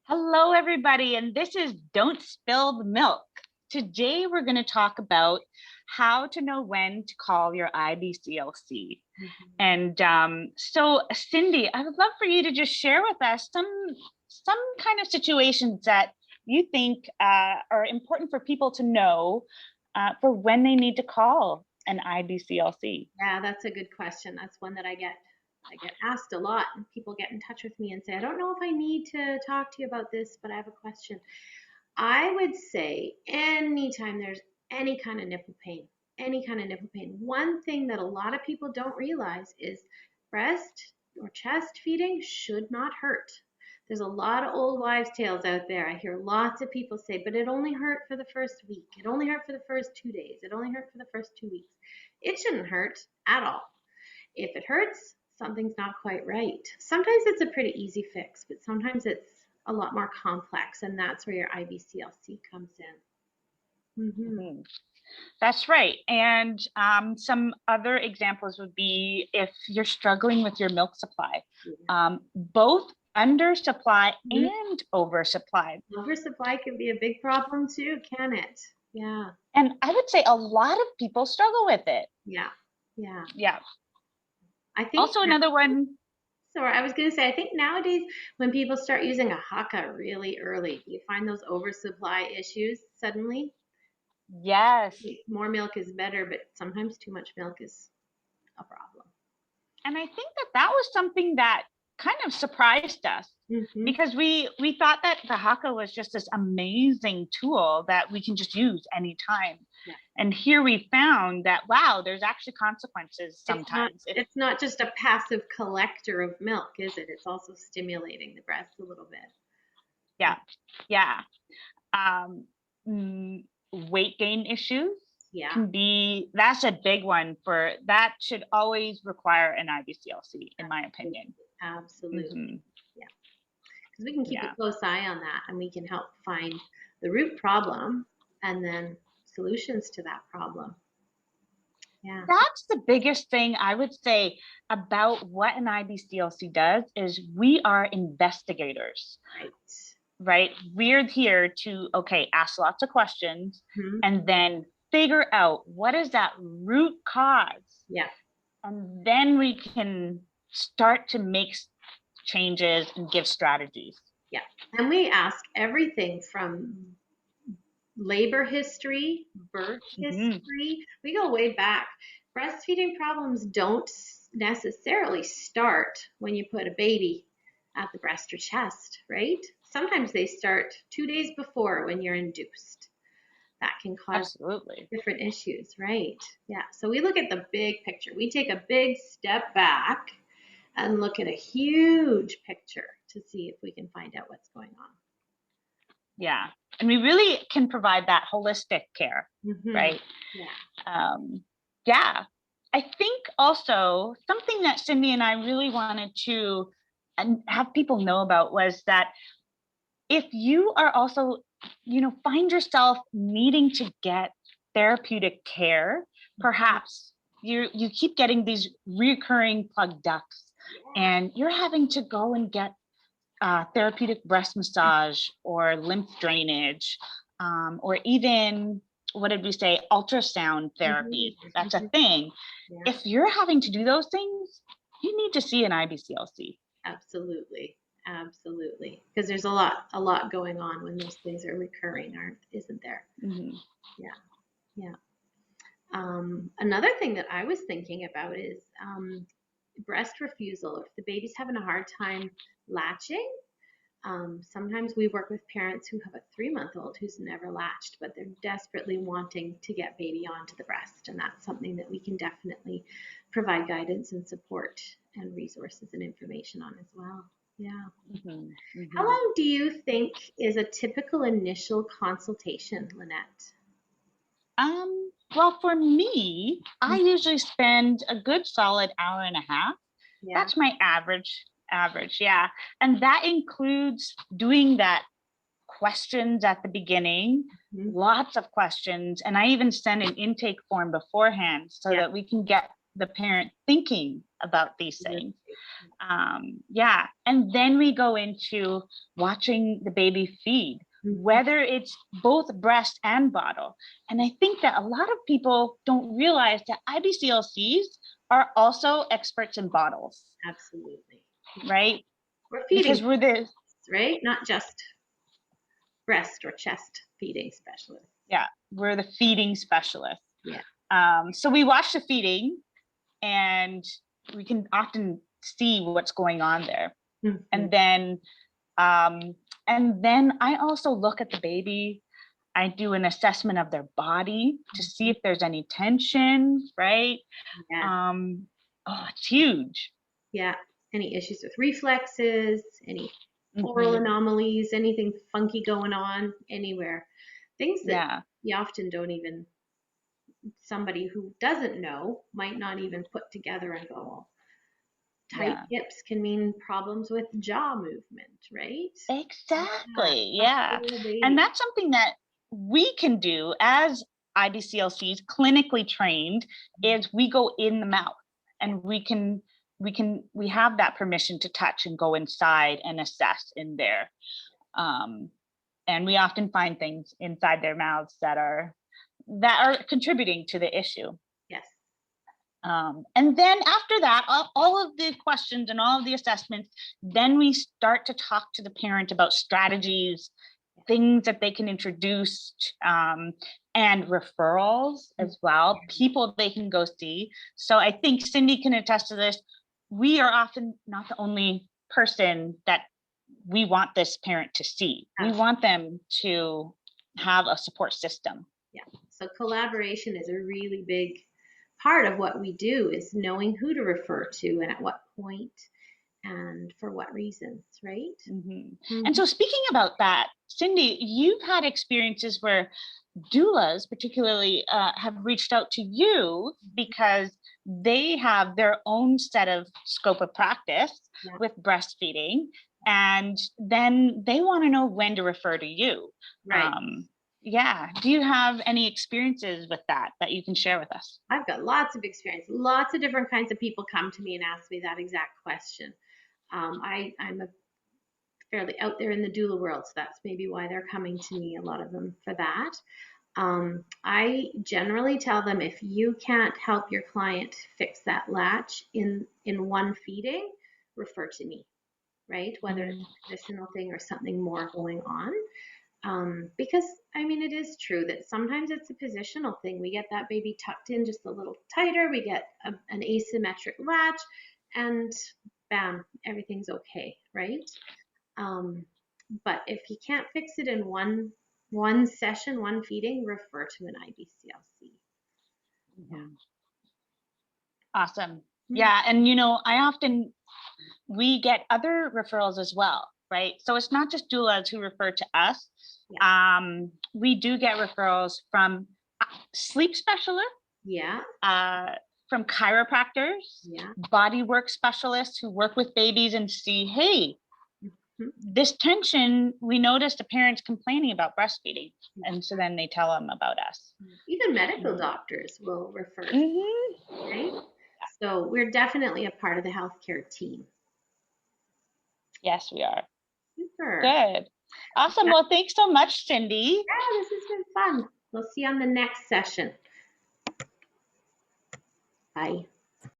Hello, everybody, and this is Don't Spill the Milk. Today, we're going to talk about how to know when to call your IBCLC. And so, Cindy, I would love for you to just share with us some kind of situations that you think are important for people to know for when they need to call an IBCLC. Yeah, that's a good question. That's one that I get asked a lot, and people get in touch with me and say, I don't know if I need to talk to you about this, but I have a question. I would say anytime there's any kind of nipple pain, one thing that a lot of people don't realize is breast or chest feeding should not hurt. There's a lot of old wives' tales out there. I hear lots of people say, but it only hurt for the first week. It only hurt for the first 2 days. It only hurt for the first 2 weeks. It shouldn't hurt at all. If it hurts, something's not quite right. Sometimes it's a pretty easy fix, but sometimes it's a lot more complex, and that's where your IBCLC comes in. Mhm. That's right. And some other examples would be if you're struggling with your milk supply, both undersupply and oversupply. Oversupply can be a big problem too, can it? Yeah. And I would say a lot of people struggle with it. Yeah. Yeah. Yeah. I think Also another one. Sorry, I was going to say, I think nowadays when people start using a haka really early, you find those oversupply issues suddenly. Yes. More milk is better, but sometimes too much milk is a problem. And I think that was something that kind of surprised us because we thought that the haka was just this amazing tool that we can just use anytime. Yeah. And here we found that, wow, there's actually consequences sometimes. It's not just a passive collector of milk, is it? It's also stimulating the breast a little bit. Yeah. Yeah. Weight gain issues that's a big one that should always require an IBCLC, in my opinion. Absolutely. Yeah. Because we can keep a close eye on that, and we can help find the root problem and then solutions to that problem. Yeah. That's the biggest thing I would say about what an IBCLC does is we are investigators. Right? We're here to, ask lots of questions and then figure out what is that root cause. Yeah. And then we can start to make changes and give strategies. Yeah. And we ask everything from labor history, birth history. We go way back. Breastfeeding problems don't necessarily start when you put a baby at the breast or chest, right? Sometimes they start 2 days before when you're induced. That can cause different issues, right? Yeah. So we look at the big picture. We take a big step back and look at a huge picture to see if we can find out what's going on. Yeah. And we really can provide that holistic care, right? Yeah. Yeah. I think also something that Cindy and I really wanted to have people know about was that if you are also, find yourself needing to get therapeutic care, perhaps you keep getting these recurring plug ducts and you're having to go and get therapeutic breast massage or lymph drainage, or even, what did we say, ultrasound therapy. That's a thing. Yeah. If you're having to do those things, you need to see an IBCLC. Absolutely. Absolutely. Because there's a lot going on when those things are recurring, isn't there? Yeah. Yeah. Another thing that I was thinking about is breast refusal. If the baby's having a hard time latching, sometimes we work with parents who have a 3-month-old who's never latched, but they're desperately wanting to get baby onto the breast. And that's something that we can definitely provide guidance and support and resources and information on as well. Yeah. How long do you think is a typical initial consultation, Lynette? Well, for me, I usually spend a good solid hour and a half. Yeah. That's my average, yeah. And that includes doing that questions at the beginning, lots of questions. And I even send an intake form beforehand so that we can get the parent thinking about these things. Yeah. And then we go into watching the baby feed, whether it's both breast and bottle. And I think that a lot of people don't realize that IBCLCs are also experts in bottles. Absolutely. Right? We're feeding, because we're the right? Not just breast or chest feeding specialists. Yeah, we're the feeding specialists. Yeah. So we watch the feeding, and we can often see what's going on there. And then I also look at the baby. I do an assessment of their body to see if there's any tension, right? Yeah. It's huge. Yeah. Any issues with reflexes, any oral anomalies, anything funky going on anywhere. Things that you often don't even, somebody who doesn't know might not even put together and go, tight hips can mean problems with jaw movement, right? Exactly. Yeah. And that's something that we can do as IBCLCs, clinically trained, is we go in the mouth, and we have that permission to touch and go inside and assess in there. And we often find things inside their mouths that are contributing to the issue. Yes. And then after that, all of the questions and all of the assessments, then we start to talk to the parent about strategies, things that they can introduce, and referrals as well, people they can go see. So I think Cindy can attest to this. We are often not the only person that we want this parent to see. We want them to have a support system. Yeah. So collaboration is a really big part of what we do, is knowing who to refer to and at what point and for what reasons, right? And so speaking about that, Cindy, you've had experiences where doulas particularly have reached out to you because they have their own set of scope of practice with breastfeeding, and then they want to know when to refer to you. Right. Yeah. Do you have any experiences with that you can share with us? I've got lots of experience. Lots of different kinds of people come to me and ask me that exact question. I'm a fairly out there in the doula world, so that's maybe why they're coming to me, a lot of them, for that. I generally tell them, if you can't help your client fix that latch in one feeding, refer to me, right? Whether it's a positional thing or something more going on. Because I mean, it is true that sometimes it's a positional thing. We get that baby tucked in just a little tighter, we get an asymmetric latch, and bam, everything's okay, right? But if you can't fix it in one session, one feeding, refer to an IBCLC. Yeah. Awesome. Yeah. And we get other referrals as well, right? So it's not just doulas who refer to us. We do get referrals from sleep specialists. Yeah. From chiropractors, bodywork specialists who work with babies and see, hey, this tension, we noticed the parents complaining about breastfeeding. And so then they tell them about us. Even medical doctors will refer. Right? So we're definitely a part of the healthcare team. Yes, we are. Super. Good. Awesome. Well, thanks so much, Cindy. Yeah, this has been fun. We'll see you on the next session. Bye.